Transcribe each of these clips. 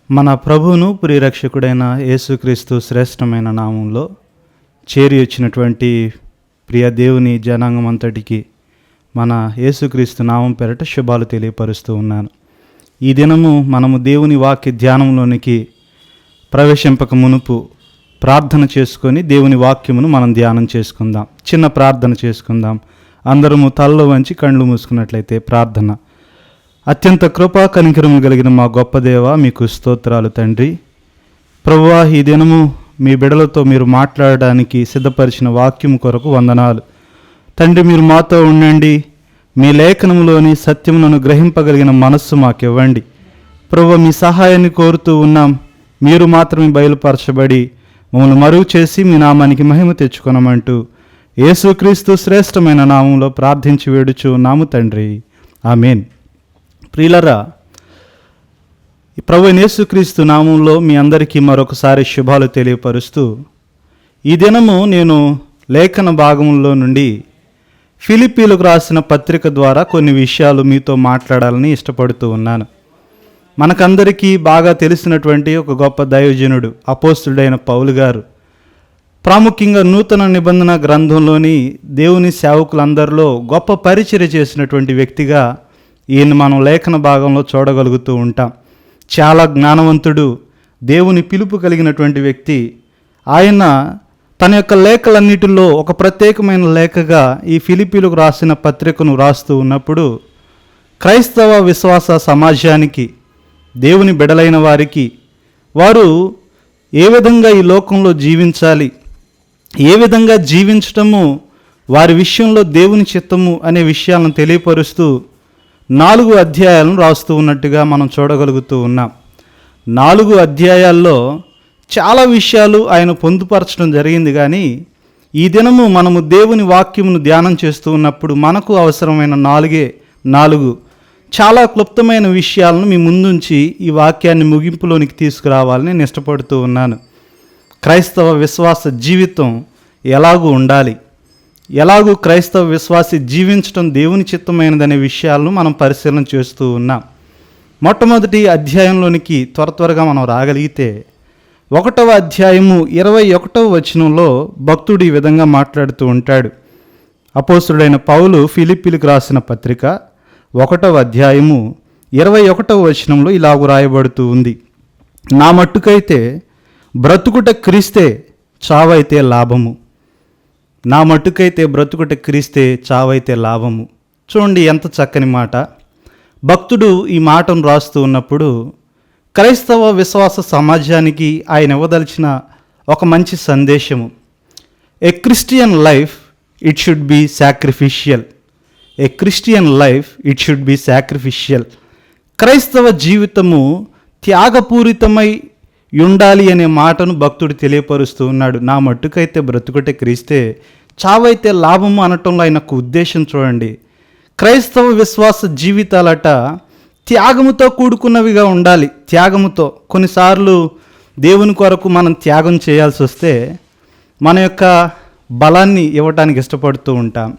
మన ప్రభువును ప్రియరక్షకుడైన యేసుక్రీస్తు శ్రేష్టమైన నామంలో చేరి వచ్చినటువంటి ప్రియ దేవుని జనాంగం అంతటికి మన యేసుక్రీస్తు నామం పేరట శుభాలు తెలియపరుస్తూ ఉన్నాను. ఈ దినము మనము దేవుని వాక్య ధ్యానంలోనికి ప్రవేశింపక మునుపు ప్రార్థన చేసుకొని దేవుని వాక్యమును మనం ధ్యానం చేసుకుందాం. చిన్న ప్రార్థన చేసుకుందాం. అందరము తలలో వంచి కళ్ళు మూసుకున్నట్లయితే ప్రార్థన. అత్యంత కృపా కనికరము కలిగిన మా గొప్ప దేవ, మీకు స్తోత్రాలు తండ్రి. ప్రభువా, ఈ దినము మీ బిడలతో మీరు మాట్లాడడానికి సిద్ధపరిచిన వాక్యము కొరకు వందనాలు తండ్రి. మీరు మాతో ఉండండి. మీ లేఖనములోని సత్యములను గ్రహింపగలిగిన మనస్సు మాకు ఇవ్వండి. ప్రభువా, మీ సహాయాన్ని కోరుతూ ఉన్నాం. మీరు మాత్రమే బయలుపరచబడి మమ్మల్ని మరుగు చేసి మీ నామానికి మహిమ తెచ్చుకొనమంటూ యేసుక్రీస్తు శ్రేష్టమైన నామంలో ప్రార్థించి వేడుచు ఉన్నాము తండ్రి, ఆమేన్. ప్రియులరా, ప్రభువైన యేసుక్రీస్తు నామంలో మీ అందరికీ మరొకసారి శుభాలు తెలియపరుస్తూ, ఈ దినము నేను లేఖన భాగంలో నుండి ఫిలిప్పీలకు రాసిన పత్రిక ద్వారా కొన్ని విషయాలు మీతో మాట్లాడాలని ఇష్టపడుతూ ఉన్నాను. మనకందరికీ బాగా తెలిసినటువంటి ఒక గొప్ప దైవజనుడు అపోస్తుడైన పౌలు గారు ప్రాముఖ్యంగా నూతన నిబంధన గ్రంథంలోని దేవుని సేవకులందరిలో గొప్ప పరిచర్య చేసినటువంటి వ్యక్తిగా ఈయన మనం లేఖన భాగంలో చూడగలుగుతూ ఉంటాం. చాలా జ్ఞానవంతుడు, దేవుని పిలుపు కలిగినటువంటి వ్యక్తి. ఆయన తన యొక్క లేఖలన్నిటిలో ఒక ప్రత్యేకమైన లేఖగా ఈ ఫిలిప్పీలకు రాసిన పత్రికను రాస్తూ ఉన్నప్పుడు క్రైస్తవ విశ్వాస సమాజానికి, దేవుని బిడలైన వారికి, వారు ఏ విధంగా ఈ లోకంలో జీవించాలి, ఏ విధంగా జీవించటము వారి విషయంలో దేవుని చిత్తము అనే విషయాలను తెలియపరుస్తూ 4 అధ్యాయాలను రాస్తూ ఉన్నట్టుగా మనం చూడగలుగుతూ ఉన్నాం. 4 అధ్యాయాల్లో చాలా విషయాలు ఆయన పొందుపరచడం జరిగింది. కానీ ఈ దినము మనము దేవుని వాక్యమును ధ్యానం చేస్తూ ఉన్నప్పుడు మనకు అవసరమైన 4 చాలా క్లుప్తమైన విషయాలను మీ ముందుంచి ఈ వాక్యాన్ని ముగింపులోనికి తీసుకురావాలని నేను ఇష్టపడుతూ ఉన్నాను. క్రైస్తవ విశ్వాస జీవితం ఎలాగూ ఉండాలి, ఎలాగూ క్రైస్తవ విశ్వాసి జీవించడం దేవుని చిత్తమైనదనే విషయాలను మనం పరిశీలన చేస్తూ ఉన్నాం. మొట్టమొదటి అధ్యాయంలోనికి త్వరగా మనం రాగలిగితే 1వ అధ్యాయము 21వ వచనంలో భక్తుడు ఈ విధంగా మాట్లాడుతూ ఉంటాడు. అపోస్తుడైన పౌలు ఫిలిప్పీలకు రాసిన పత్రిక 1వ అధ్యాయము 21వ వచనంలో ఇలాగ రాయబడుతూ ఉంది: నా మట్టుకైతే బ్రతుకుట క్రీస్తే, చావైతే లాభము. నా మట్టుకైతే బ్రతుకుట క్రీస్తే, చావైతే లాభము. చూడండి ఎంత చక్కని మాట. భక్తుడు ఈ మాటను రాస్తూ ఉన్నప్పుడు క్రైస్తవ విశ్వాస సమాజానికి ఆయన ఇవ్వదలిచిన ఒక మంచి సందేశము. ఏ Christian life it should be sacrificial. A Christian life it should be sacrificial. క్రైస్తవ జీవితము త్యాగపూరితమై ఉండాలి అనే మాటను భక్తుడు తెలియపరుస్తూ ఉన్నాడు. నా మట్టుకైతే బ్రతుకుటే క్రీస్తే, చావైతే లాభము అనటంలో ఆయనకు ఉద్దేశం చూడండి. క్రైస్తవ విశ్వాస జీవితాలట త్యాగముతో కూడుకున్నవిగా ఉండాలి. త్యాగముతో, కొన్నిసార్లు దేవుని కొరకు మనం త్యాగం చేయాల్సి వస్తే మన యొక్క బలాన్ని ఇవ్వటానికి ఇష్టపడుతూ ఉంటాం,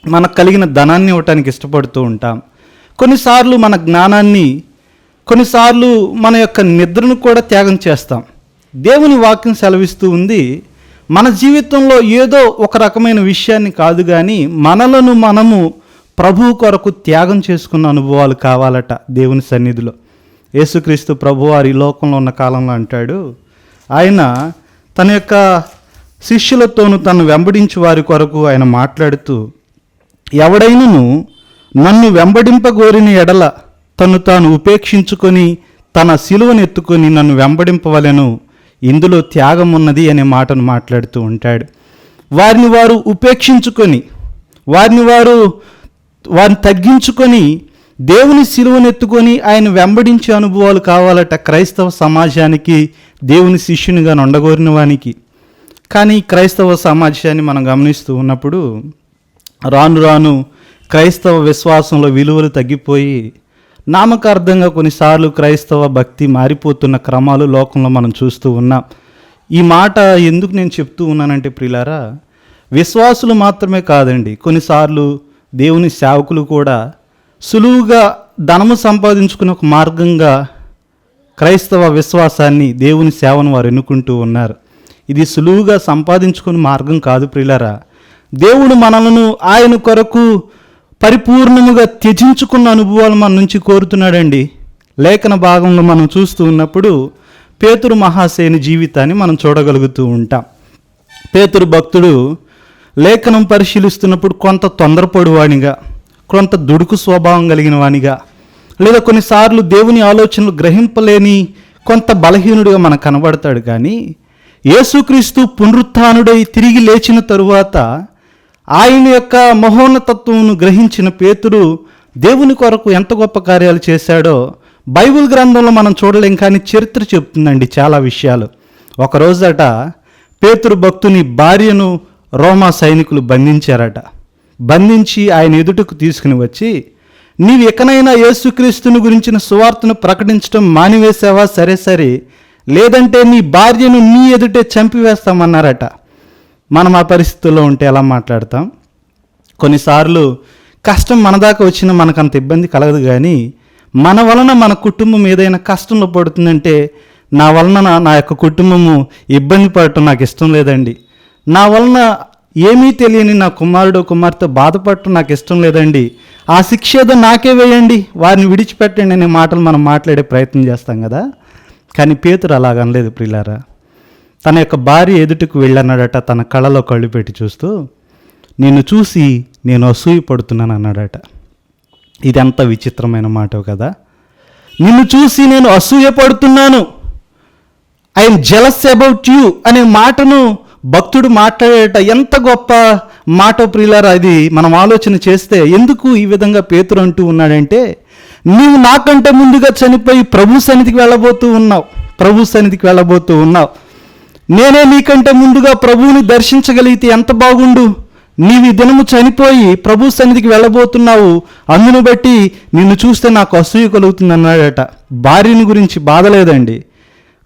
మనకు కలిగిన ధనాన్ని ఇవ్వటానికి ఇష్టపడుతూ ఉంటాం. కొన్నిసార్లు మన జ్ఞానాన్ని, కొన్నిసార్లు మన యొక్క నిద్రను కూడా త్యాగం చేస్తాం. దేవుని వాక్యం సెలవిస్తూ ఉంది, మన జీవితంలో ఏదో ఒక రకమైన విషయాన్ని కాదు కానీ మనలను మనము ప్రభువు కొరకు త్యాగం చేసుకున్న అనుభవాలు కావాలట దేవుని సన్నిధిలో. యేసుక్రీస్తు ప్రభువారు ఈ లోకంలో ఉన్న కాలంలో అంటాడు, ఆయన తన యొక్క శిష్యులతోనూ తను వెంబడించు వారి కొరకు ఆయన మాట్లాడుతూ, ఎవడైనను నన్ను వెంబడింపగోరిన ఎడల తను తాను ఉపేక్షించుకొని తన సిలువను ఎత్తుకొని నన్ను వెంబడింపవలెను, ఇందులో త్యాగం ఉన్నది అనే మాటను మాట్లాడుతూ ఉంటాడు. వారిని వారు ఉపేక్షించుకొని, వారిని తగ్గించుకొని దేవుని సిలువను ఎత్తుకొని ఆయన వెంబడించే అనుభవాలు కావాలట క్రైస్తవ సమాజానికి, దేవుని శిష్యునిగా ఉండగోరిన వానికి. కానీ క్రైస్తవ సమాజాన్ని మనం గమనిస్తూ ఉన్నప్పుడు రాను రాను క్రైస్తవ విశ్వాసంలో విలువలు తగ్గిపోయి నామకార్థంగా కొన్నిసార్లు క్రైస్తవ భక్తి మారిపోతున్న క్రమాలు లోకంలో మనం చూస్తూ ఉన్నాం. ఈ మాట ఎందుకు నేను చెప్తూ ఉన్నానంటే ప్రియులారా, విశ్వాసులు మాత్రమే కాదండి, కొన్నిసార్లు దేవుని సేవకులు కూడా సులువుగా ధనము సంపాదించుకునే ఒక మార్గంగా క్రైస్తవ విశ్వాసాన్ని, దేవుని సేవను వారు ఎన్నుకుంటూ ఉన్నారు. ఇది సులువుగా సంపాదించుకునే మార్గం కాదు ప్రియులారా. దేవుడు మనలను ఆయన కొరకు పరిపూర్ణముగా త్యజించుకున్న అనుభవాలు మన నుంచి కోరుతున్నాడండి. లేఖన భాగంలో మనం చూస్తూ ఉన్నప్పుడు పేతురు మహాశయుని జీవితాన్ని మనం చూడగలుగుతూ ఉంటాం. పేతురు భక్తుడు లేఖనం పరిశీలిస్తున్నప్పుడు కొంత తొందరపడువానిగా, కొంత దుడుకు స్వభావం కలిగిన వానిగా, లేదా కొన్నిసార్లు దేవుని ఆలోచనలు గ్రహింపలేని కొంత బలహీనుడిగా మనకు కనబడతాడు. కానీ యేసుక్రీస్తు పునరుత్థానుడై తిరిగి లేచిన తరువాత ఆయన యొక్క మహోన్నతత్వమును గ్రహించిన పేతురు దేవుని కొరకు ఎంత గొప్ప కార్యాలు చేశాడో బైబిల్ గ్రంథంలో మనం చూడలేం, కానీ చరిత్ర చెప్తుందండి చాలా విషయాలు. ఒకరోజట పేతురు భక్తుని భార్యను రోమా సైనికులు బంధించారట. బంధించి ఆయన ఎదుటకు తీసుకుని వచ్చి, నీవు ఎక్కనైనా యేసుక్రీస్తుని గురించిన సువార్తను ప్రకటించడం మానివేశావా? సరే, లేదంటే నీ భార్యను నీ ఎదుటే చంపివేస్తామన్నారట. మనం ఆ పరిస్థితుల్లో ఉంటే ఎలా మాట్లాడతాం? కొన్నిసార్లు కష్టం మన దాకా వచ్చినా మనకు అంత ఇబ్బంది కలగదు, కానీ మన వలన మన కుటుంబం ఏదైనా కష్టంలో పడుతుందంటే, నా వలన నా యొక్క కుటుంబము ఇబ్బంది పడటం నాకు ఇష్టం లేదండి, నా వలన ఏమీ తెలియని నా కుమారుడు కుమార్తె బాధపడటం నాకు ఇష్టం లేదండి, ఆ శిక్ష ఏదో నాకే వేయండి, వారిని విడిచిపెట్టండి అనే మాటలు మనం మాట్లాడే ప్రయత్నం చేస్తాం కదా. కానీ పేతురు అలాగనలేదు ప్రియులారా. తన యొక్క భార్య ఎదుటికి వెళ్ళన్నాడట, తన కళ్ళలో కళ్ళు పెట్టి చూస్తూ, నిన్ను చూసి నేను అసూయ పడుతున్నాను అన్నాడట. ఇది ఎంత విచిత్రమైన మాట కదా. నిన్ను చూసి నేను అసూయ పడుతున్నాను, ఐఎమ్ జెలస్ అబౌట్ యూ అనే మాటను భక్తుడు మాట్లాడేట. ఎంత గొప్ప మాట ప్రియులారా. అది మనం ఆలోచన చేస్తే ఎందుకు ఈ విధంగా పేతురు అంటూ ఉన్నాడంటే, నీవు నాకంటే ముందుగా చనిపోయి ప్రభు సన్నిధికి వెళ్ళబోతూ ఉన్నావు. నేనే నీకంటే ముందుగా ప్రభువుని దర్శించగలిగితే ఎంత బాగుండు. నీవు ఈ దినము చనిపోయి ప్రభు సన్నిధికి వెళ్ళబోతున్నావు, అందును బట్టి నిన్ను చూస్తే నాకు అసూయ కలుగుతుంది అన్నాడట. భార్యని గురించి బాధ లేదండి,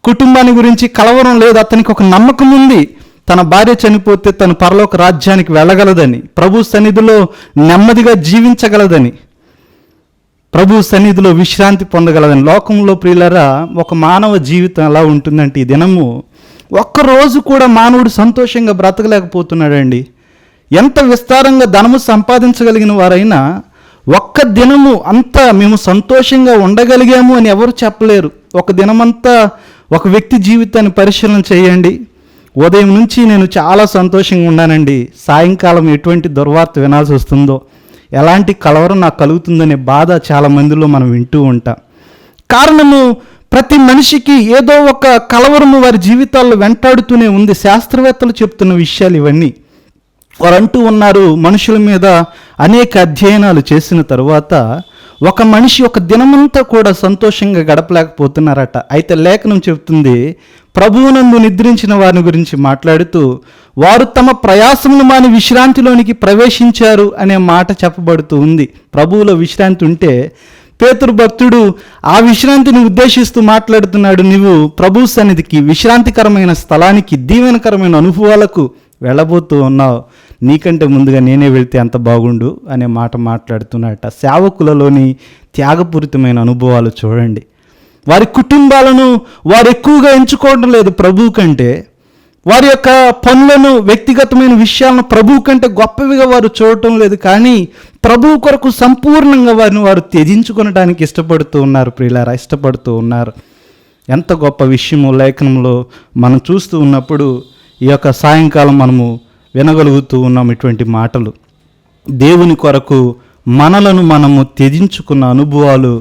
కుటుంబాన్ని గురించి కలవరం లేదు. అతనికి ఒక నమ్మకం ఉంది, తన భార్య చనిపోతే తను పరలోక రాజ్యానికి వెళ్ళగలదని, ప్రభు సన్నిధిలో నెమ్మదిగా జీవించగలదని, ప్రభు సన్నిధిలో విశ్రాంతి పొందగలదని. లోకంలో ప్రియులరా, ఒక మానవ జీవితం ఎలా ఉంటుందంటే, ఈ దినము ఒక్కరోజు కూడా మానవుడు సంతోషంగా బ్రతకలేకపోతున్నాడండి. ఎంత విస్తారంగా ధనము సంపాదించగలిగిన వారైనా ఒక్క దినము అంతా మేము సంతోషంగా ఉండగలిగాము అని ఎవరు చెప్పలేరు. ఒక దినమంతా ఒక వ్యక్తి జీవితాన్ని పరిశీలన చేయండి. ఉదయం నుంచి నేను చాలా సంతోషంగా ఉన్నానండి, సాయంకాలం ఎటువంటి దుర్వార్త వినాల్సి వస్తుందో, ఎలాంటి కలవరం నాకు కలుగుతుందనే బాధ చాలా మందిలో మనం వింటూ ఉంటాం. కారణము, ప్రతి మనిషికి ఏదో ఒక కలవరము వారి జీవితాల్లో వెంటాడుతూనే ఉంది. శాస్త్రవేత్తలు చెప్తున్న విషయాలు ఇవన్నీ. వారు అంటూ ఉన్నారు, మనుషుల మీద అనేక అధ్యయనాలు చేసిన తరువాత ఒక మనిషి ఒక దినమంతా కూడా సంతోషంగా గడపలేకపోతున్నారట. అయితే లేఖనం చెప్తుంది, ప్రభువునందు నిద్రించిన వారిని గురించి మాట్లాడుతూ, వారు తమ ప్రయాసమును మాని విశ్రాంతిలోనికి ప్రవేశించారు అనే మాట చెప్పబడుతూ ఉంది. ప్రభువులో విశ్రాంతి ఉంటే పేతురు భక్తుడు ఆ విశ్రాంతిని ఉద్దేశిస్తూ మాట్లాడుతున్నాడు. నీవు ప్రభు సన్నిధికి, విశ్రాంతికరమైన స్థలానికి, దీవెనకరమైన అనుభవాలకు వెళ్ళబోతూ ఉన్నావు, నీకంటే ముందుగా నేనే వెళ్తే ఎంత బాగుండు అనే మాట మాట్లాడుతున్నట్ట. సేవకులలోని త్యాగపూరితమైన అనుభవాలు చూడండి. వారి కుటుంబాలను వారు ఎక్కువగా ఎంచుకోవడం లేదు ప్రభువు కంటే. వారి యొక్క పనులను, వ్యక్తిగతమైన విషయాలను ప్రభువు కంటే గొప్పవిగా వారు చూడటం లేదు. కానీ ప్రభువు కొరకు సంపూర్ణంగా వారు త్యజించుకొనడానికి ఇష్టపడుతూ ఉన్నారు ప్రియులారా, ఇష్టపడుతూ ఉన్నారు. ఎంత గొప్ప విషయము లేఖనంలో మనం చూస్తూ ఉన్నప్పుడు ఈ యొక్క సాయంకాలం మనము వినగలుగుతూ ఉన్నాం ఇటువంటి మాటలు. దేవుని కొరకు మనలను మనము త్యజించుకున్న అనుభవాలు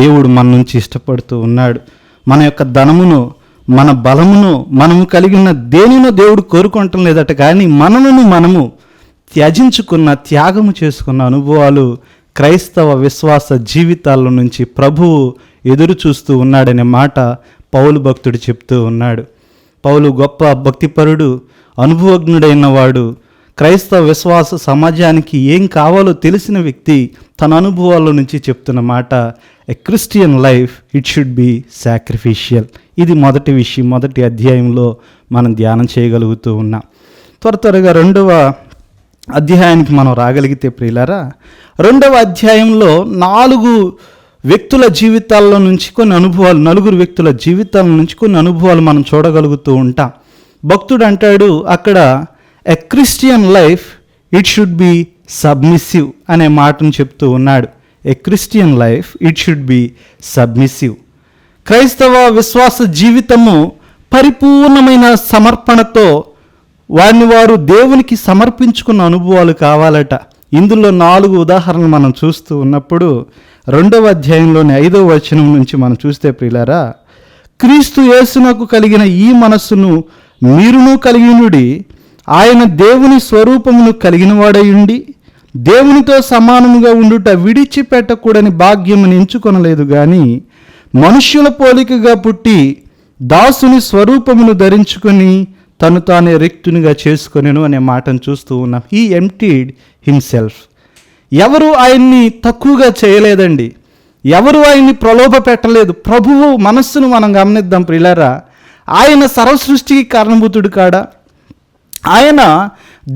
దేవుడు మన నుంచి ఇష్టపడుతూ ఉన్నాడు. మన యొక్క ధనమును, మన బలమును, మనము కలిగిన దేనినో దేవుడు కోరుకోవటం లేదట. కానీ మనము త్యజించుకున్న, త్యాగము చేసుకున్న అనుభవాలు క్రైస్తవ విశ్వాస జీవితాల నుంచి ప్రభువు ఎదురు చూస్తూ ఉన్నాడనే మాట పౌలు భక్తుడు చెప్తూ ఉన్నాడు. పౌలు గొప్ప భక్తిపరుడు, అనుభవజ్ఞుడైన వాడు, క్రైస్తవ విశ్వాస సమాజానికి ఏం కావాలో తెలిసిన వ్యక్తి. తన అనుభవాల నుంచి చెప్తున్న మాట, ఎ Christian life it should be sacrificial. ఇది మొదటి విషయం, మొదటి అధ్యాయంలో మనం ధ్యానం చేయగలుగుతూ ఉన్నాం. త్వరగా 2వ అధ్యాయానికి మనం రాగలిగితే ప్రియులారా, 2వ అధ్యాయంలో 4 వ్యక్తుల జీవితాల్లో నుంచి కొన్ని అనుభవాలు, నలుగురు వ్యక్తుల జీవితాల నుంచి కొన్ని అనుభవాలు మనం చూడగలుగుతూ ఉంటాం. భక్తుడు అంటాడు అక్కడ, ఎ Christian life it should be submissive అనే మాటను చెప్తూ ఉన్నాడు. ఎ Christian life it should be submissive. క్రైస్తవ విశ్వాస జీవితము పరిపూర్ణమైన సమర్పణతో వారు దేవునికి సమర్పించుకున్న అనుభవాలు కావాలట. ఇందులో 4 ఉదాహరణలు మనం చూస్తూ ఉన్నప్పుడు 2వ అధ్యాయంలోని 5వ వచనం నుంచి మనం చూస్తే ప్రియులారా, క్రీస్తు యేసునకు కలిగిన ఈ మనస్సును మీరును కలిగినుడి, ఆయన దేవుని స్వరూపమును కలిగిన వాడయుండి దేవునితో సమానముగా ఉండుట విడిచిపెట్టకూడని భాగ్యమును ఎంచుకొనలేదు గాని మనుష్యుల పోలికగా పుట్టి దాసుని స్వరూపమును ధరించుకొని తను తానే రిక్తునిగా చేసుకొనెను అనే మాటను చూస్తూ ఉన్నాం. He emptied himself. ఎవరు ఆయన్ని తక్కువగా చేయలేదండి, ఎవరు ఆయన్ని ప్రలోభ పెట్టలేదు. ప్రభువు మనస్సును మనం గమనిద్దాం ప్రియులారా. ఆయన సర్వసృష్టికి కారణభూతుడు కాడా? ఆయన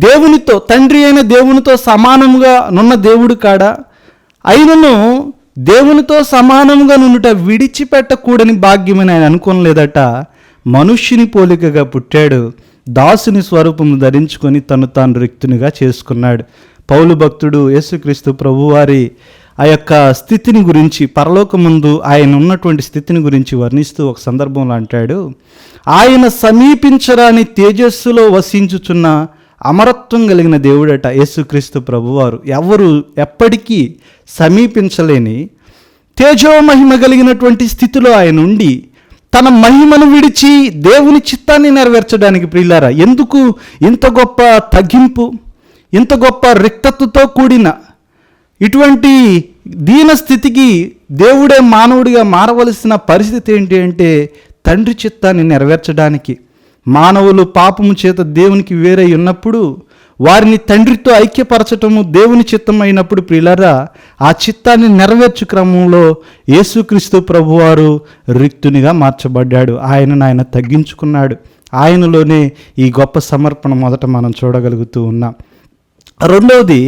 దేవునితో, తండ్రి అయిన దేవునితో సమానముగా నున్న దేవుడు కాడా? అయినను దేవునితో సమానముగా నుండుట విడిచిపెట్టకూడని భాగ్యమని ఆయన అనుకోలేదట. మనుష్యుని పోలికగా పుట్టాడు, దాసుని స్వరూపము ధరించుకొని తను తాను రిక్తునిగా చేసుకున్నాడు. పౌలు భక్తుడు యేసుక్రీస్తు ప్రభువారి ఆ యొక్క స్థితిని గురించి, పరలోకముందు ఆయన ఉన్నటువంటి స్థితిని గురించి వర్ణిస్తూ ఒక సందర్భంలో అంటాడు, ఆయన సమీపించరాని తేజస్సులో వసించుచున్న అమరత్వం కలిగిన దేవుడట యేసుక్రీస్తు ప్రభువారు. ఎవరు ఎప్పటికీ సమీపించలేని తేజోమహిమ కలిగినటువంటి స్థితిలో ఆయన ఉండి తన మహిమను విడిచి దేవుని చిత్తాన్ని నెరవేర్చడానికి ప్రియులారా, ఎందుకు ఇంత గొప్ప తగ్గింపు, ఇంత గొప్ప రిక్తతతో కూడిన ఇటువంటి దీన స్థితికి దేవుడే మానవుడిగా మారవలసిన పరిస్థితి ఏంటి అంటే, తండ్రి చిత్తాన్ని నెరవేర్చడానికి. మానవులు పాపము చేత దేవునికి వేరై ఉన్నప్పుడు వారిని తండ్రితో ఐక్యపరచటము దేవుని చిత్తం అయినప్పుడు ప్రియులారా, ఆ చిత్తాన్ని నెరవేర్చు క్రమంలో యేసుక్రీస్తు ప్రభువారు రిక్తునిగా మార్చబడ్డాడు. ఆయన తగ్గించుకున్నాడు. ఆయనలోనే ఈ గొప్ప సమర్పణ మొదట మనం చూడగలుగుతూ ఉన్నాం. రెండవది,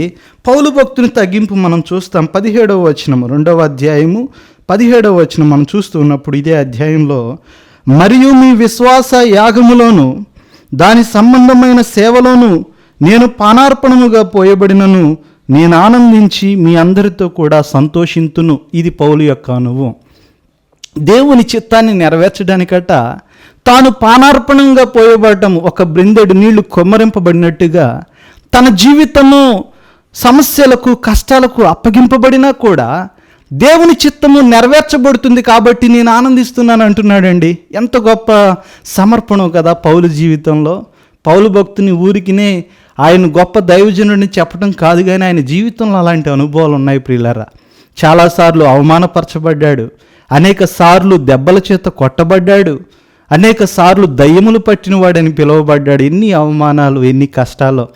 పౌలు భక్తుని తగ్గింపు మనం చూస్తాం. 17వ వచనం, 2వ అధ్యాయము 17వ వచనం మనం చూస్తూ ఉన్నప్పుడు ఇదే అధ్యాయంలో, మరియు మీ విశ్వాస యాగములోను దాని సంబంధమైన సేవలోను నేను పానార్పణముగా పోయబడినను నేను ఆనందించి మీ అందరితో కూడా సంతోషింతును. ఇది పౌలు యొక్క అనుభవం. దేవుని చిత్తాన్ని నెరవేర్చడానికట తాను పానార్పణంగా పోయబడటం, ఒక బ్రిందెడు నీళ్లు కొమ్మరింపబడినట్టుగా తన జీవితము సమస్యలకు, కష్టాలకు అప్పగింపబడినా కూడా దేవుని చిత్తము నెరవేర్చబడుతుంది కాబట్టి నేను ఆనందిస్తున్నాను అంటున్నాడండి. ఎంత గొప్ప సమర్పణ కదా పౌలు జీవితంలో. పౌలు భక్తుని ఊరికినే ఆయన గొప్ప దైవజనుడిని చెప్పడం కాదు, కానీ ఆయన జీవితంలో అలాంటి అనుభవాలు ఉన్నాయి ప్రియులారా. చాలాసార్లు అవమానపరచబడ్డాడు, అనేక సార్లు దెబ్బల చేత కొట్టబడ్డాడు, అనేక సార్లు దయ్యములు పట్టినవాడని పిలువబడ్డాడు. ఎన్ని అవమానాలు, ఎన్ని కష్టాలు.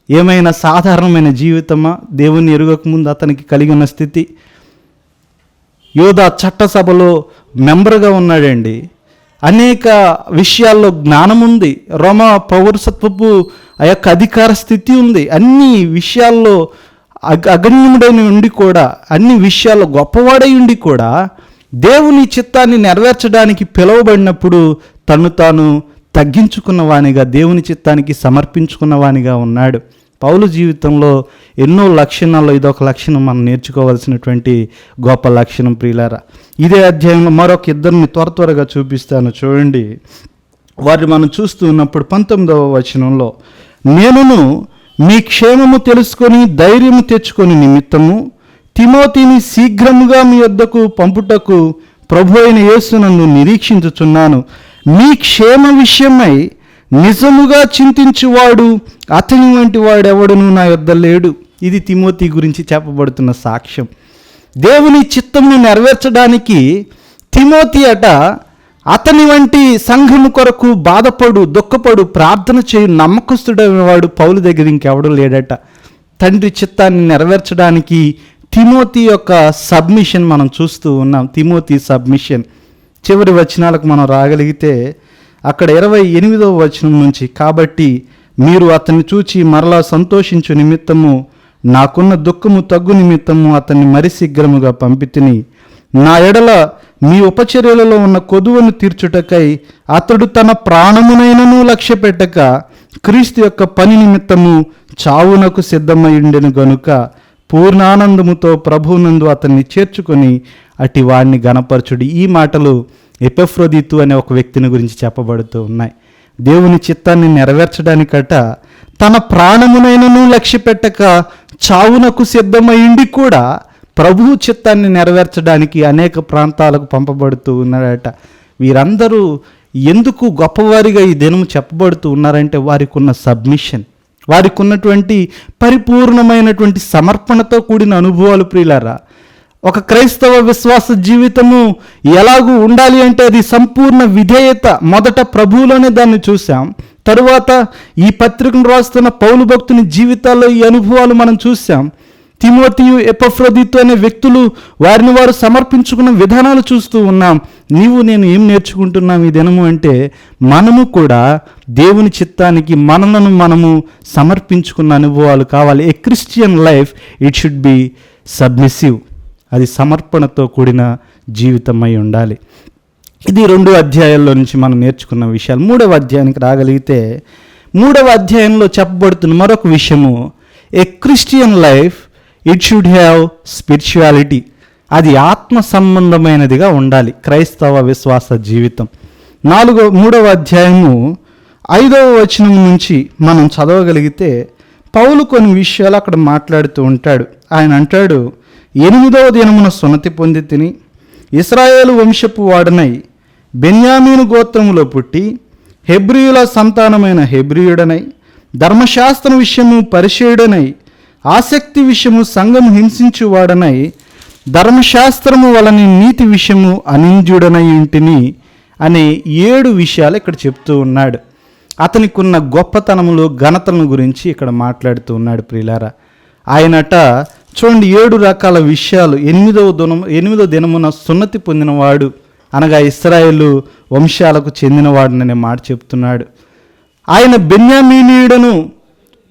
ఏమైనా సాధారణమైన జీవితమా? దేవుని ఎరుగకముందు అతనికి కలిగి ఉన్న స్థితి. యోధా చట్టసభలో మెంబర్గా ఉన్నాడండి. అనేక విషయాల్లో జ్ఞానం ఉంది, రోమా పౌరసత్వపు ఆ యొక్క అధికార స్థితి ఉంది. అన్ని విషయాల్లో అగణ్యముడైన ఉండి కూడా, అన్ని విషయాల్లో గొప్పవాడై ఉండి కూడా దేవుని చిత్తాన్ని నెరవేర్చడానికి పిలువబడినప్పుడు తను తాను తగ్గించుకున్నవానిగా, దేవుని చిత్తానికి సమర్పించుకున్నవానిగా ఉన్నాడు. పౌలు జీవితంలో ఎన్నో లక్షణాల్లో ఇదొక లక్షణం మనం నేర్చుకోవాల్సినటువంటి గొప్ప లక్షణం ప్రియులారా. ఇదే అధ్యాయంలో మరొక ఇద్దరిని త్వరగా చూపిస్తాను చూడండి. వారిని మనం చూస్తూ ఉన్నప్పుడు 19వ వచనంలో, నేనును మీ క్షేమము తెలుసుకొని ధైర్యము తెచ్చుకొని నిమిత్తము తిమోతిని శీఘ్రముగా మీ వద్దకు పంపుటకు ప్రభు అయిన యేసునందు నిరీక్షించుచున్నాను. మీ క్షేమ విషయమై నిజముగా చింతించువాడు అతని వంటి వాడెవడును నా యొద్ద లేడు. ఇది తిమోతి గురించి చెప్పబడుతున్న సాక్ష్యం. దేవుని చిత్తమును నెరవేర్చడానికి తిమోతి అట అతని వంటి సంఘము కొరకు బాధపడు, దుఃఖపడు, ప్రార్థన చేయు నమ్మకస్తుడైన వాడు పౌలు దగ్గర ఇంకెవడు లేడట. తండ్రి చిత్తాన్ని నెరవేర్చడానికి తిమోతి యొక్క సబ్మిషన్ మనం చూస్తూ ఉన్నాం. Timothy submission. చివరి వచనాలకు మనం రాగలిగితే అక్కడ 28వ వచనం నుంచి, కాబట్టి మీరు అతన్ని చూచి మరలా సంతోషించు నిమిత్తము నాకున్న దుఃఖము తగ్గు నిమిత్తము అతన్ని మరి శీఘ్రముగా పంపితిని. నా ఎడల మీ ఉపచర్యలలో ఉన్న కొదువను తీర్చుటకై అతడు తన ప్రాణమునైనను లక్ష్య పెట్టక క్రీస్తు యొక్క పని నిమిత్తము చావునకు సిద్ధమైండెను గనుక పూర్ణానందముతో ప్రభువునందు అతన్ని చేర్చుకొని అటి వాడిని గణపరచుడి. ఈ మాటలు ఎపెఫ్రోదితు అనే ఒక వ్యక్తిని గురించి చెప్పబడుతూ ఉన్నాయి. దేవుని చిత్తాన్ని నెరవేర్చడానికట తన ప్రాణమునైనను లక్ష్య పెట్టక చావునకు సిద్ధమైండి కూడా ప్రభువు చిత్తాన్ని నెరవేర్చడానికి అనేక ప్రాంతాలకు పంపబడుతూ ఉన్నాడట. వీరందరూ ఎందుకు గొప్పవారిగా ఈ దినము చెప్పబడుతూ ఉన్నారంటే వారికి ఉన్న సబ్మిషన్, వారికి ఉన్నటువంటి పరిపూర్ణమైనటువంటి సమర్పణతో కూడిన అనుభవాలు. ప్రియులారా, ఒక క్రైస్తవ విశ్వాస జీవితము ఎలాగూ ఉండాలి అంటే అది సంపూర్ణ విధేయత. మొదట ప్రభువులోనే దాన్ని చూసాం. తరువాత ఈ పత్రికను రాస్తున్న పౌలు భక్తుని జీవితాల్లో ఈ అనుభవాలు మనం చూసాం. తిమోతియు, ఎపఫ్రోదితు అనే వ్యక్తులు వారిని వారు సమర్పించుకున్న విధానాలు చూస్తూ ఉన్నాం. నీవు నేను ఏం నేర్చుకుంటున్నాం ఈ దినము అంటే మనము కూడా దేవుని చిత్తానికి మనలను మనము సమర్పించుకున్న అనుభవాలు కావాలి. ఏ Christian life it should be submissive. అది సమర్పణతో కూడిన జీవితమై ఉండాలి. ఇది 2 అధ్యాయాల్లో నుంచి మనం నేర్చుకున్న విషయాలు. 3వ అధ్యాయానికి రాగలిగితే 3వ అధ్యాయంలో చెప్పబడుతున్న మరొక విషయము, ఏ Christian life it should have spirituality. అది ఆత్మ సంబంధమైనదిగా ఉండాలి క్రైస్తవ విశ్వాస జీవితం. 3వ అధ్యాయము 5వ వచనం నుంచి మనం చదవగలిగితే పౌలు కొన్ని విషయాలు అక్కడ మాట్లాడుతూ ఉంటాడు. ఆయన అంటాడు, 8వ దినమున సున్నతి పొంది తిని ఇశ్రాయేలు వంశపు వాడనై బెన్యామీను గోత్రములో పుట్టి హెబ్రీయుల సంతానమైన హెబ్రీయుడనై ధర్మశాస్త్రం విషయము పరిచయుడనై ఆసక్తి విషయము సంఘము హింసించువాడనై ధర్మశాస్త్రము వలని నీతి విషయము అనింద్యుడనై ఇంటిని అనే 7 విషయాలు ఇక్కడ చెప్తూ ఉన్నాడు. అతనికి ఉన్న గొప్పతనములు, ఘనతలను గురించి ఇక్కడ మాట్లాడుతూ ఉన్నాడు. ప్రియులారా, ఆయనట చూడండి 7 రకాల విషయాలు. 8వ దినమున సున్నతి పొందినవాడు అనగా ఇశ్రాయేలు వంశాలకు చెందినవాడుననే మాట చెప్తున్నాడు. ఆయన బెన్యామీనీయుడను,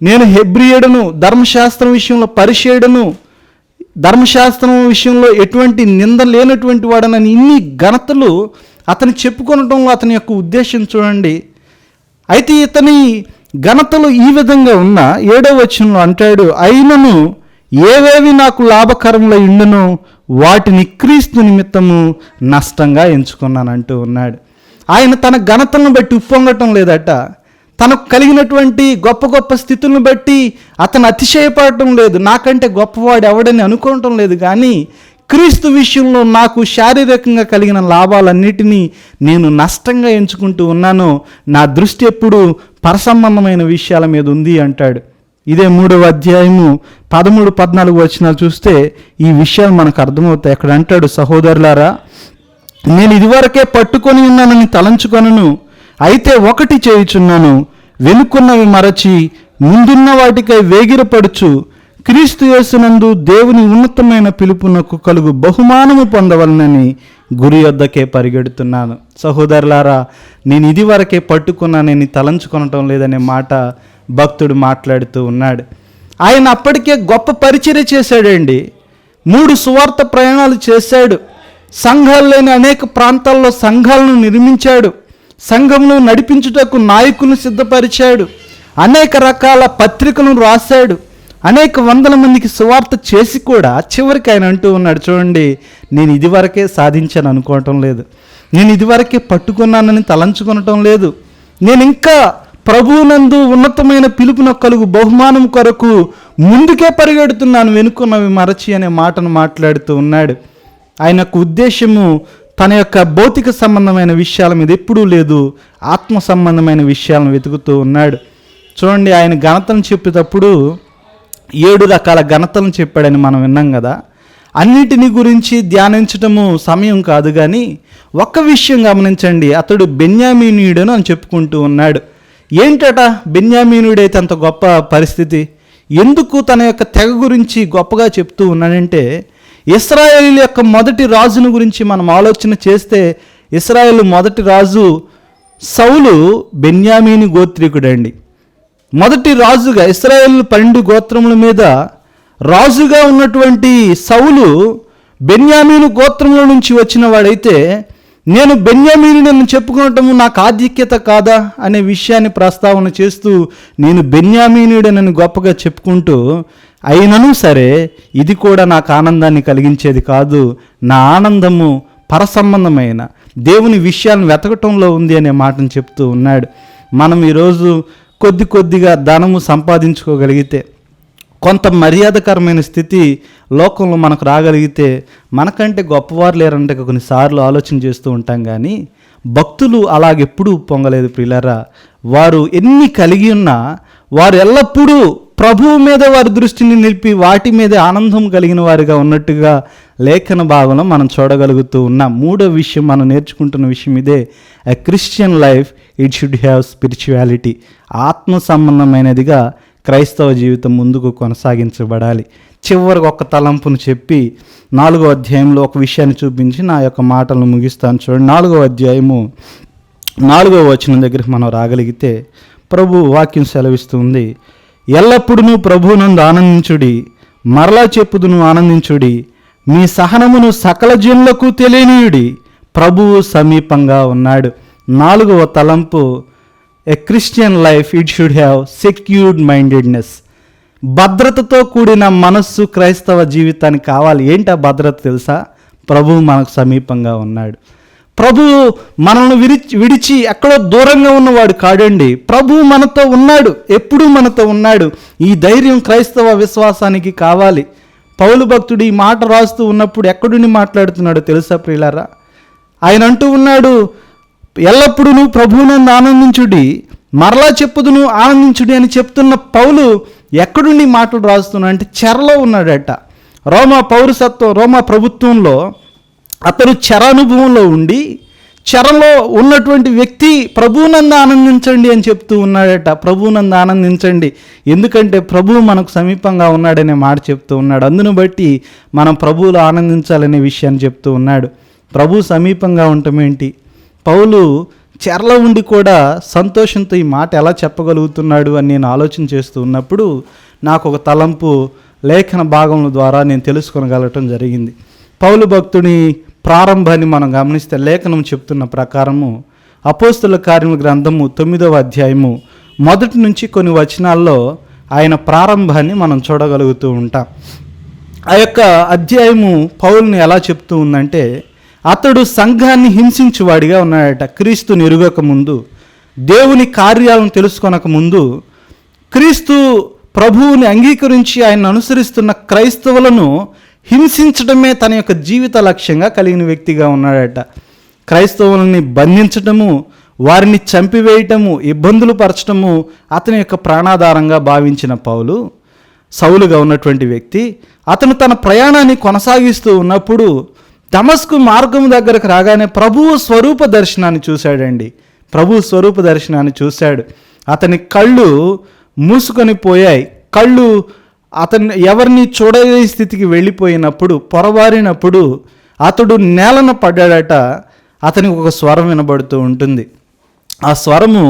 నేను హెబ్రీయుడను, ధర్మశాస్త్రం విషయంలో పరిచయుడను, ధర్మశాస్త్రం విషయంలో ఎటువంటి నింద లేనటువంటి వాడనని ఇన్ని ఘనతలు అతను చెప్పుకొనటంలో అతని యొక్క ఉద్దేశం చూడండి. అయితే ఇతని ఘనతలు ఈ విధంగా ఉన్న 7వ వచనంలో అంటాడు, అయినను ఏవేవి నాకు లాభకరములై ఉండునో వాటిని క్రీస్తు నిమిత్తము నష్టంగా ఎంచుకున్నానంటూ ఉన్నాడు. ఆయన తన ఘనతలను బట్టి ఉప్పొంగటం లేదట. తనకు కలిగినటువంటి గొప్ప గొప్ప స్థితులను బట్టి అతను అతిశయపడటం లేదు. నాకంటే గొప్పవాడు ఎవడని అనుకోవటం లేదు. కానీ క్రీస్తు విషయంలో నాకు శారీరకంగా కలిగిన లాభాలన్నిటినీ నేను నష్టంగా ఎంచుకుంటూ ఉన్నాను. నా దృష్టి ఎప్పుడు పరసంబంధమైన విషయాల మీద ఉంది అంటాడు. ఇదే 3వ అధ్యాయము 13-14 వచనాలు చూస్తే ఈ విషయాలు మనకు అర్థమవుతాయి. అక్కడ అంటాడు, సహోదరులారా, నేను ఇదివరకే పట్టుకొని ఉన్నానని తలంచుకొనను, అయితే ఒకటి చేయుచున్నాను, వెనుకున్నవి మరచి ముందున్న వాటికై వేగిరపడుచు క్రీస్తు యేసునందు దేవుని ఉన్నతమైన పిలుపునకు కలుగు బహుమానము పొందవలనని గురి వద్దకే పరిగెడుతున్నాను. సహోదరులారా, నేను ఇదివరకే పట్టుకున్నానని తలంచుకొనటం లేదనే మాట భక్తుడు మాట్లాడుతూ ఉన్నాడు. ఆయన అప్పటికే గొప్ప పరిచర్య చేశాడండి. 3 సువార్త ప్రయాణాలు చేశాడు. సంఘాలు లేని అనేక ప్రాంతాల్లో సంఘాలను నిర్మించాడు. సంఘంను నడిపించుటకు నాయకులను సిద్ధపరిచాడు. అనేక రకాల పత్రికలను రాశాడు. అనేక వందల మందికి సువార్త చేసి కూడా చివరికి ఆయన అంటూ ఉన్నాడు, చూడండి, నేను ఇదివరకే సాధించాను అనుకోవటం లేదు, నేను ఇదివరకే పట్టుకున్నానని తలంచుకొనటం లేదు, నేను ఇంకా ప్రభువునందు ఉన్నతమైన పిలుపునకు కలుగు బహుమానం కొరకు ముందుకే పరిగెడుతున్నాను, వెనుకున్నవి మరచి అనే మాటను మాట్లాడుతూ ఉన్నాడు. ఆయన యొక్క ఉద్దేశము తన యొక్క భౌతిక సంబంధమైన విషయాల మీద ఎప్పుడూ లేదు, ఆత్మ సంబంధమైన విషయాలను వెతుకుతూ ఉన్నాడు. చూడండి, ఆయన ఘనతను చెప్పేటప్పుడు 7 రకాల ఘనతలను చెప్పాడని మనం విన్నాం కదా. అన్నిటిని గురించి ధ్యానించటము సమయం కాదు, కానీ ఒక్క విషయం గమనించండి. అతడు బెన్యామీనీయుడను అని చెప్పుకుంటూ ఉన్నాడు. ఏంటట బెన్యామీనుడైతే అంత గొప్ప పరిస్థితి? ఎందుకు తన యొక్క తెగ గురించి గొప్పగా చెప్తూ ఉన్నాడంటే, ఇశ్రాయేలు యొక్క మొదటి రాజును గురించి మనం ఆలోచన చేస్తే, ఇశ్రాయేలు మొదటి రాజు సౌలు బెన్యామీని గోత్రికుడండి. మొదటి రాజుగా ఇశ్రాయేలు 12 గోత్రముల మీద రాజుగా ఉన్నటువంటి సౌలు బెన్యామీను గోత్రంలో నుంచి వచ్చిన వాడైతే నేను బెన్యామీనుడని చెప్పుకోవటము నాకు ఆధిక్యత కాదా అనే విషయాన్ని ప్రస్తావన చేస్తూ నేను బెన్యామీనుడనని గొప్పగా చెప్పుకుంటూ, అయినను సరే ఇది కూడా నాకు ఆనందాన్ని కలిగించేది కాదు, నా ఆనందము పరసంబంధమైన దేవుని విషయాలను వెతకటంలో ఉంది అనే మాటను చెప్తూ ఉన్నాడు. మనం ఈరోజు కొద్దిగా ధనము సంపాదించుకోగలిగితే, కొంత మర్యాదకరమైన స్థితి లోకంలో మనకు రాగలిగితే మనకంటే గొప్పవారు లేరంటే కొన్నిసార్లు ఆలోచన చేస్తూ ఉంటాం. కానీ భక్తులు అలాగెప్పుడూ పొంగలేదు ప్రియులారా. వారు ఎన్ని కలిగి ఉన్నా వారు ఎల్లప్పుడూ ప్రభువు మీద వారి దృష్టిని నిలిపి వాటి మీద ఆనందం కలిగిన వారిగా ఉన్నట్టుగా లేఖన భాగంలో మనం చూడగలుగుతూ ఉన్నాం. మూడో విషయం మనం నేర్చుకుంటున్న విషయం ఇదే. ఎ Christian life it should have spirituality. ఆత్మ సంబంధమైనదిగా క్రైస్తవ జీవితం ముందుకు కొనసాగించబడాలి. చివరికి ఒక తలంపును చెప్పి 4వ అధ్యాయంలో ఒక విషయాన్ని చూపించి నా యొక్క మాటలను ముగిస్తాను. చూడండి, 4వ అధ్యాయము 4వ వచనం దగ్గరికి మనం రాగలిగితే ప్రభు వాక్యం సెలవిస్తుంది. ఎల్లప్పుడూ ప్రభువునందు ఆనందించుడి, మరలా చెప్పుదును ఆనందించుడి, మీ సహనమును సకల జనులకు తెలియనీయుడి, ప్రభువు సమీపంగా ఉన్నాడు. 4వ తలంపు, a Christian life it should have secured mindedness. భద్రతతో కూడిన మనస్సు క్రైస్తవ జీవితానికి కావాలి. ఏంటి ఆ భద్రత తెలుసా? ప్రభువు మనకు సమీపంగా ఉన్నాడు. ప్రభువు మనల్ని విడిచి ఎక్కడో దూరంగా ఉన్నవాడు కాడండి. ప్రభువు మనతో ఉన్నాడు, ఎప్పుడూ మనతో ఉన్నాడు. ఈ ధైర్యం క్రైస్తవ విశ్వాసానికి కావాలి. పౌలు భక్తుడు ఈ మాట రాస్తూ ఉన్నప్పుడు ఎక్కడుండి మాట్లాడుతున్నాడో తెలుసా ప్రియులారా? ఆయన అంటూ ఉన్నాడు, ఎల్లప్పుడూ ప్రభువునందు ఆనందించుడి, మరలా చెప్పుదును ఆనందించుడి అని చెప్తున్న పౌలు ఎక్కడుండి మాటలు రాస్తున్నా అంటే చెరలో ఉన్నాడట. రోమా ప్రభుత్వంలో అతను చెర అనుభవంలో ఉండి చెరలో ఉన్నటువంటి వ్యక్తి ప్రభువునందు ఆనందించండి అని చెప్తూ ఉన్నాడట. ప్రభువునందు ఆనందించండి, ఎందుకంటే ప్రభువు మనకు సమీపంగా ఉన్నాడనే మాట చెప్తూ ఉన్నాడు. అందును బట్టి మనం ప్రభువులో ఆనందించాలనే విషయాన్ని చెప్తూ ఉన్నాడు. ప్రభు సమీపంగా ఉండటం ఏంటి? పౌలు చెరలో ఉండి కూడా సంతోషంతో ఈ మాట ఎలా చెప్పగలుగుతున్నాడు అని నేను ఆలోచన చేస్తూ ఉన్నప్పుడు నాకు ఒక తలంపు లేఖన భాగముల ద్వారా నేను తెలుసుకోగలగటం జరిగింది. పౌలు భక్తుని ప్రారంభాన్ని మనం గమనిస్తే లేఖనం చెప్తున్న ప్రకారము అపోస్తలుల కార్యముల గ్రంథము 9వ అధ్యాయము మొదటి నుంచి కొన్ని వచనాల్లో ఆయన ప్రారంభాన్ని మనం చూడగలుగుతూ ఉంటాం. ఆ యొక్క అధ్యాయము పౌలుని ఎలా చెప్తూ ఉందంటే, అతడు సంఘాన్ని హింసించువాడిగా ఉన్నాడట. క్రీస్తుని ఎరుగక ముందు, దేవుని కార్యాలను తెలుసుకొనక ముందు, క్రీస్తు ప్రభువుని అంగీకరించి ఆయన అనుసరిస్తున్న క్రైస్తవులను హింసించడమే తన యొక్క జీవిత లక్ష్యంగా కలిగిన వ్యక్తిగా ఉన్నాడట. క్రైస్తవులని బంధించటము, వారిని చంపివేయటము, ఇబ్బందులు పరచటము అతని యొక్క ప్రాణాధారంగా భావించిన పౌలు, సౌలుగా ఉన్నటువంటి వ్యక్తి, అతను తన ప్రయాణాన్ని కొనసాగిస్తూ ఉన్నప్పుడు దమస్కు మార్గం దగ్గరకు రాగానే ప్రభువు స్వరూప దర్శనాన్ని చూశాడండి. ప్రభు స్వరూప దర్శనాన్ని చూశాడు. అతని కళ్ళు మూసుకొని పోయాయి. కళ్ళు అతన్ని ఎవరిని చూడలేని స్థితికి వెళ్ళిపోయినప్పుడు, పొరబారినప్పుడు అతడు నేలన పడ్డాడట. అతనికి ఒక స్వరం వినబడుతూ ఉంటుంది. ఆ స్వరము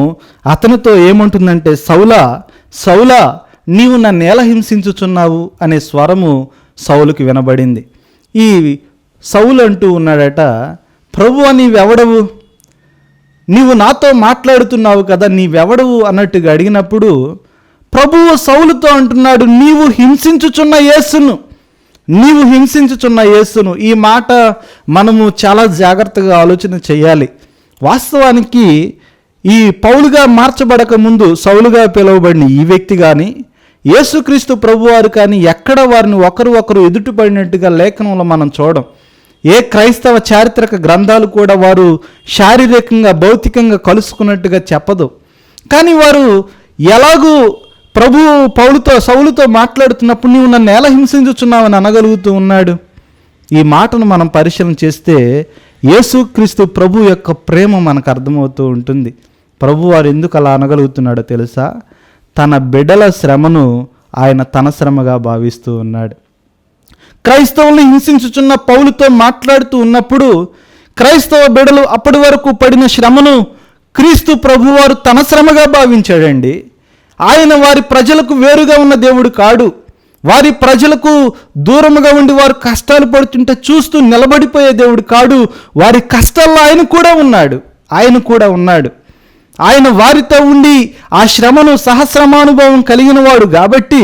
అతనితో ఏముంటుందంటే, సౌలా సౌలా నీవు నన్ను ఎలా హింసించుచున్నావు అనే స్వరము సౌలుకి వినబడింది. ఈ సౌలు అంటూ ఉన్నాడట, ప్రభువా నీవెవడవు, నీవు నాతో మాట్లాడుతున్నావు కదా, నీవెవడవు అన్నట్టుగా అడిగినప్పుడు ప్రభువు సౌలుతో అంటున్నాడు, నీవు హింసించుచున్న యేసును. ఈ మాట మనము చాలా జాగ్రత్తగా ఆలోచన చేయాలి. వాస్తవానికి ఈ పౌలుగా మార్చబడక ముందు సౌలుగా పిలువబడిన ఈ వ్యక్తి కానీ, యేసుక్రీస్తు ప్రభువారు కానీ ఎక్కడ వారిని ఒకరు ఎదుటిపడినట్టుగా లేఖనంలో మనం చూడం. ఏ క్రైస్తవ చారిత్రక గ్రంథాలు కూడా వారు శారీరకంగా భౌతికంగా కలుసుకున్నట్టుగా చెప్పదు. కానీ వారు ఎలాగూ ప్రభు సౌలుతో మాట్లాడుతున్నప్పుడు నీవు నన్ను ఎలా హింసించుచున్నావని అనగలుగుతూ ఉన్నాడు. ఈ మాటను మనం పరిశీలన చేస్తే యేసుక్రీస్తు ప్రభు యొక్క ప్రేమ మనకు అర్థమవుతూ ఉంటుంది. ప్రభు వారు ఎందుకు అలా అనగలుగుతున్నాడో తెలుసా? తన బిడ్డల శ్రమను ఆయన తన శ్రమగా భావిస్తూ ఉన్నాడు. క్రైస్తవుల్ని హింసించుచున్న పౌలుతో మాట్లాడుతూ ఉన్నప్పుడు క్రైస్తవ బిడ్డలు అప్పటి వరకు పడిన శ్రమను క్రీస్తు ప్రభువారు తన శ్రమగా భావించాడండి. ఆయన వారి ప్రజలకు వేరుగా ఉన్న దేవుడు కాడు. వారి ప్రజలకు దూరముగా ఉండి వారు కష్టాలు పడుతుంటే చూస్తూ నిలబడిపోయే దేవుడు కాడు. వారి కష్టాల్లో ఆయన కూడా ఉన్నాడు. ఆయన వారితో ఉండి ఆ శ్రమను సహస్రమానుభవం కలిగిన వాడు కాబట్టి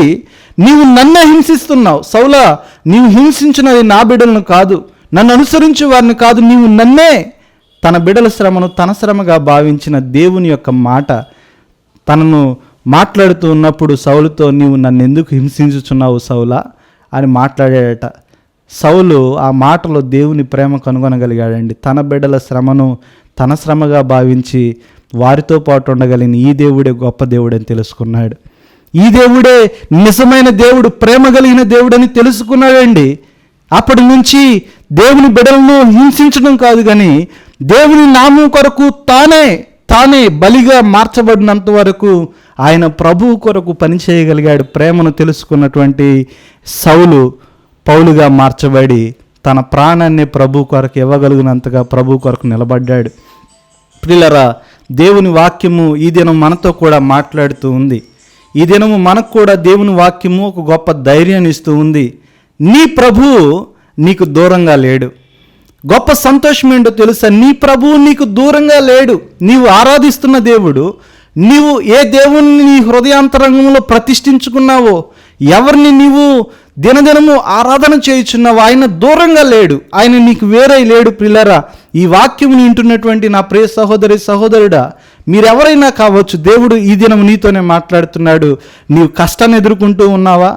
నీవు నన్నే హింసిస్తున్నావు. సౌలా, నీవు హింసించినది నా బిడ్డలను కాదు, నన్ను అనుసరించే వారిని కాదు, నీవు నన్నే. తన బిడ్డల శ్రమను తన శ్రమగా భావించిన దేవుని యొక్క మాట తనను మాట్లాడుతూ ఉన్నప్పుడు సౌలుతో, నీవు నన్ను ఎందుకు హింసించుచున్నావు సౌలా అని మాట్లాడాడట. సౌలు ఆ మాటలో దేవుని ప్రేమ కనుగొనగలిగాడండి. తన బిడ్డల శ్రమను తన శ్రమగా భావించి వారితో పాటు ఉండగలిగిన ఈ దేవుడే గొప్ప దేవుడని తెలుసుకున్నాడు. ఈ దేవుడే నిజమైన దేవుడు, ప్రేమ కలిగిన దేవుడని తెలుసుకున్నాడండి. అప్పటి నుంచి దేవుని బిడ్డలను హింసించడం కాదు, కానీ దేవుని నామం కొరకు తానే బలిగా మార్చబడినంత వరకు ఆయన ప్రభువు కొరకు పనిచేయగలిగాడు. ప్రేమను తెలుసుకున్నటువంటి సౌలు పౌలుగా మార్చబడి తన ప్రాణాన్ని ప్రభు కొరకు ఇవ్వగలిగినంతగా ప్రభు కొరకు నిలబడ్డాడు. ప్రియులారా, దేవుని వాక్యము ఈ దినం మనతో కూడా మాట్లాడుతూ ఉంది. ఈ దినము మనకు కూడా దేవుని వాక్యము ఒక గొప్ప ధైర్యాన్ని ఇస్తూ ఉంది. నీ ప్రభువు నీకు దూరంగా లేడు. గొప్ప సంతోషం ఏంటో తెలుసా? నీ ప్రభువు నీకు దూరంగా లేడు. నీవు ఆరాధిస్తున్న దేవుడు, నీవు ఏ దేవుణ్ణి నీ హృదయాంతరంగంలో ప్రతిష్ఠించుకున్నావో, ఎవరిని నీవు దినదినము ఆరాధన చేయుచున్నావో ఆయన దూరంగా లేడు. ఆయన నీకు వేరే లేడు. ప్రియులారా, ఈ వాక్యముని వింటున్నటువంటి నా ప్రియ సహోదరుడా, మీరెవరైనా కావచ్చు, దేవుడు ఈ దినం నీతోనే మాట్లాడుతున్నాడు. నీవు కష్టాన్ని ఎదుర్కొంటూ ఉన్నావా?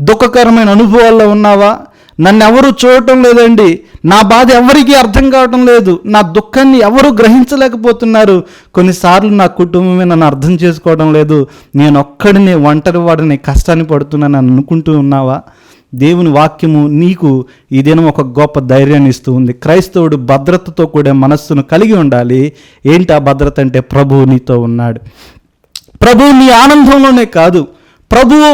దుఃఖకరమైన అనుభవాల్లో ఉన్నావా? నన్ను ఎవరు చూడటం లేదండి, నా బాధ ఎవరికీ అర్థం కావటం లేదు, నా దుఃఖాన్ని ఎవరు గ్రహించలేకపోతున్నారు, కొన్నిసార్లు నా కుటుంబమే నన్ను అర్థం చేసుకోవడం లేదు, నేను ఒక్కడిని ఒంటరి వాడిని కష్టాన్ని పడుతున్నాను అని అనుకుంటూ ఉన్నావా? దేవుని వాక్యము నీకు ఈ దినం ఒక గొప్ప ధైర్యాన్ని ఇస్తూ ఉంది. క్రైస్తవుడు భద్రతతో కూడే మనస్సును కలిగి ఉండాలి. ఏంటి ఆ భద్రత అంటే? ప్రభువు నీతో ఉన్నాడు. ప్రభువు నీ ఆనందంలోనే కాదు, ప్రభువు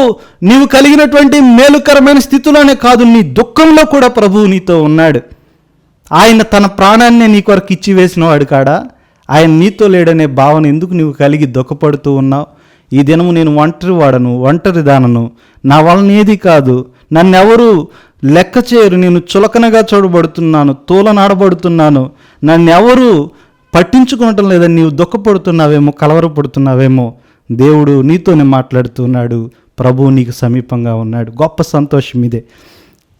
నీవు కలిగినటువంటి మేలుకరమైన స్థితిలోనే కాదు, నీ దుఃఖంలో కూడా ప్రభువు నీతో ఉన్నాడు. ఆయన తన ప్రాణాన్ని నీ కొరకు ఇచ్చి వేసినవాడు కాడా? ఆయన నీతో లేడనే భావన ఎందుకు నీవు కలిగి దుఃఖపడుతూ ఉన్నావు? ఈ దినము నేను ఒంటరి దానను, నా వలన ఏది కాదు, నన్నెవరు లెక్క చేయరు, నేను చులకనగా చూడబడుతున్నాను, తూలనాడబడుతున్నాను, నన్నెవరు పట్టించుకోవటం లేదని నీవు దుఃఖపడుతున్నావేమో, కలవరపడుతున్నావేమో, దేవుడు నీతోనే మాట్లాడుతున్నాడు. ప్రభువు నీకు సమీపంగా ఉన్నాడు. గొప్ప సంతోషం ఇదే,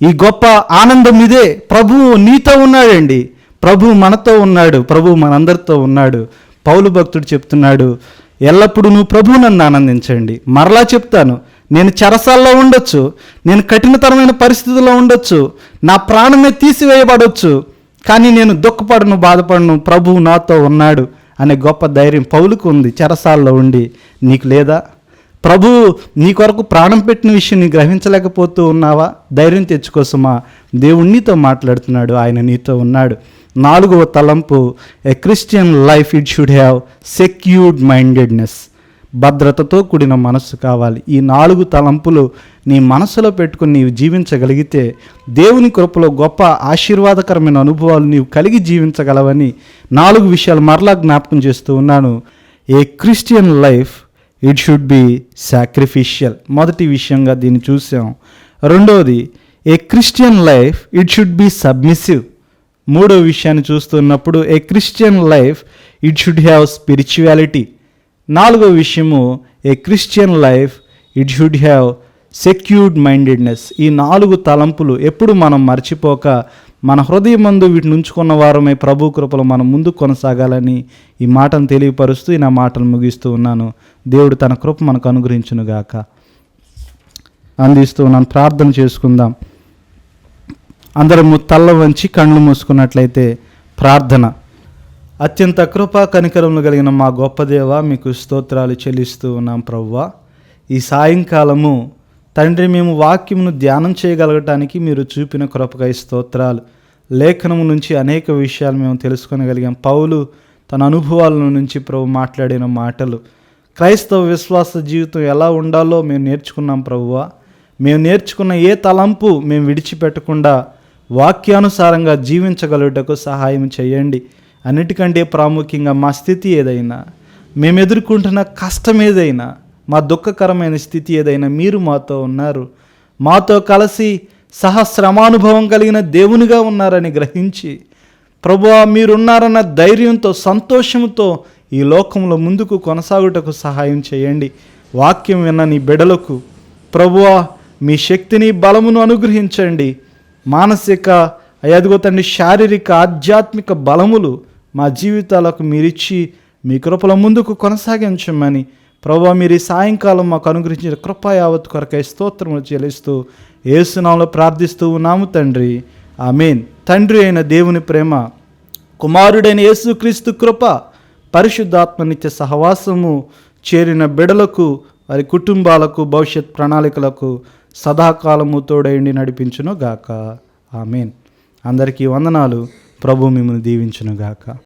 ఈ గొప్ప ఆనందం ఇదే. ప్రభువు నీతో ఉన్నాడండి. ప్రభువు మనతో ఉన్నాడు. ప్రభువు మనందరితో ఉన్నాడు. పౌలు భక్తుడు చెప్తున్నాడు, ఎల్లప్పుడూ నువ్వు ప్రభువు నన్ను ఆనందించండి. మరలా చెప్తాను, నేను చెరసాల్లో ఉండొచ్చు, నేను కఠినతరమైన పరిస్థితుల్లో ఉండొచ్చు, నా ప్రాణమే తీసివేయబడవచ్చు, కానీ నేను దుఃఖపడను, బాధపడను, ప్రభువు నాతో ఉన్నాడు అనే గొప్ప ధైర్యం పౌలుకు ఉంది. చెరసాల్లో ఉండి నీకు లేదా? ప్రభువు నీ కొరకు ప్రాణం పెట్టిన విషయం నీ గ్రహించలేకపోతూ ఉన్నావా? ధైర్యం తెచ్చుకోసమా, దేవుడు నీతో మాట్లాడుతున్నాడు, ఆయన నీతో ఉన్నాడు. 4వ తలంపు, a Christian life it should have secured mindedness. భద్రతతో కూడిన మనస్సు కావాలి. ఈ 4 తలంపులు నీ మనసులో పెట్టుకుని నీవు జీవించగలిగితే దేవుని కృపలో గొప్ప ఆశీర్వాదకరమైన అనుభవాలు నీవు కలిగి జీవించగలవని 4 విషయాలు మరలా జ్ఞాపకం చేస్తూ ఉన్నాను. ఏ Christian life it should be sacrificial. మొదటి విషయంగా దీన్ని చూసాం. రెండవది, ఏ Christian life it should be submissive. మూడో విషయాన్ని చూస్తున్నప్పుడు ఏ Christian life it should have spirituality. 4వ విషయము, ఏ Christian life it should have secured mindedness. ఈ 4 తలంపులు ఎప్పుడు మనం మర్చిపోక మన హృదయమందు వీటిని ఉంచుకున్న వారమై ప్రభు కృపలో మనం ముందుకు కొనసాగాలని ఈ మాటను తెలియపరుస్తూ నా మాటలు ముగిస్తూ ఉన్నాను. దేవుడు తన కృప మనకు అనుగ్రహించునుగాక. అందిస్తూ ఉన్నాను. ప్రార్థన చేసుకుందాం. అందరము తల్ల వంచి కళ్ళు మూసుకున్నట్లయితే ప్రార్థన. అత్యంత కృపా కనికరములు కలిగిన మా గొప్ప దేవ, మీకు స్తోత్రాలు చెల్లిస్తూ ఉన్నాం ప్రభువా. ఈ సాయంకాలము తండ్రి, మేము వాక్యమును ధ్యానం చేయగలగటానికి మీరు చూపిన కృపకై స్తోత్రాలు. లేఖనము నుంచి అనేక విషయాలు మేము తెలుసుకొనగలిగాం. పౌలు తన అనుభవాల నుంచి ప్రభు మాట్లాడిన మాటలు, క్రైస్తవ విశ్వాస జీవితం ఎలా ఉండాలో మేము నేర్చుకున్నాం ప్రభువా. మేము నేర్చుకున్న ఏ తలంపు మేము విడిచిపెట్టకుండా వాక్యానుసారంగా జీవించగలుగుటకు సహాయం చేయండి. అన్నిటికంటే ప్రాముఖ్యంగా మా స్థితి ఏదైనా, మేము ఎదుర్కొంటున్న కష్టం ఏదైనా, మా దుఃఖకరమైన స్థితి ఏదైనా మీరు మాతో ఉన్నారు. మాతో కలిసి సహస్రమానుభవం కలిగిన దేవునిగా ఉన్నారని గ్రహించి, ప్రభువా మీరున్నారన్న ధైర్యంతో, సంతోషంతో ఈ లోకంలో ముందుకు కొనసాగుటకు సహాయం చేయండి. వాక్యం విన్న నీ బిడ్డలకు ప్రభువా మీ శక్తిని, బలమును అనుగ్రహించండి. మానసిక అదిగో తండ్రి, శారీరక, ఆధ్యాత్మిక బలములు మా జీవితాలకు మీరిచ్చి మీ కృపల ముందుకు కొనసాగించమని ప్రభువా మీరు ఈ సాయంకాలం మాకు అనుగ్రహించిన కృప యావత్ కొరకై స్తోత్రములు చెల్లిస్తూ యేసునామములో ప్రార్థిస్తూ ఉన్నాము తండ్రి, ఆమేన్. తండ్రి అయిన దేవుని ప్రేమ, కుమారుడైన యేసుక్రీస్తు కృప, పరిశుద్ధాత్మ నిత్య సహవాసము చేరిన బిడలకు, వారి కుటుంబాలకు, భవిష్యత్ ప్రణాళికలకు సదాకాలము తోడైండి నడిపించును గాక. ఆమేన్. అందరికీ వందనాలు. ప్రభు మిమ్మల్ని దీవించును గాక.